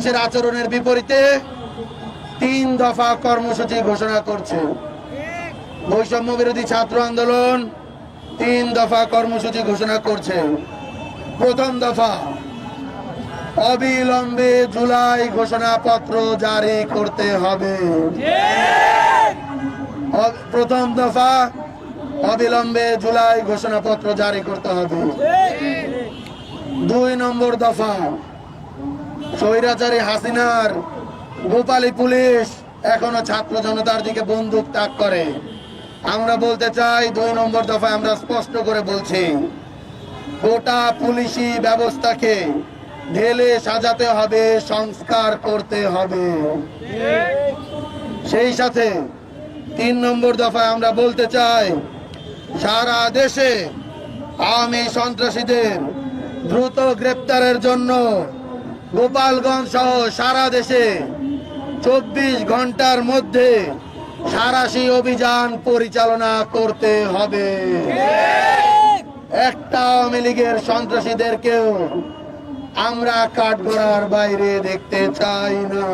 পুলিশের আচরণের বিপরীতে 3 দফা কর্মসূচি ঘোষণা করছে। বৈষম্য বিরোধী ছাত্র আন্দোলন 3 দফা কর্মসূচি ঘোষণা করছে। প্রথম দফা, অবিলম্বে জুলাই ঘোষণাপত্র জারি করতে হবে। প্রথম দফা, অবিলম্বে জুলাই ঘোষণাপত্র জারি করতে হবে। 2 নম্বর দফা, স্বৈরাচারী হাসিনার গোপালী পুলিশ এখনো ছাত্র জনতার দিকে বন্দুক তাক করে। আমরা বলতে চাই, 2 নম্বর দফায় আমরা স্পষ্ট করে বলছি, গোটা পুলিশি ব্যবস্থাকে ঢেলে সাজাতে হবে, সংস্কার করতে হবে। সেই সাথে 3 নম্বর দফায় আমরা বলতে চাই, সারা দেশে আওয়ামী সন্ত্রাসীদের দ্রুত গ্রেপ্তারের জন্য গোপালগঞ্জ সহ সারা দেশে 24 ঘন্টার মধ্যে সাঁড়াশি অভিযান পরিচালনা করতে হবে। একটা আওয়ামী লীগের সন্ত্রাসীদেরকেও আমরা কাঠগড়ার বাইরে দেখতে চাই না।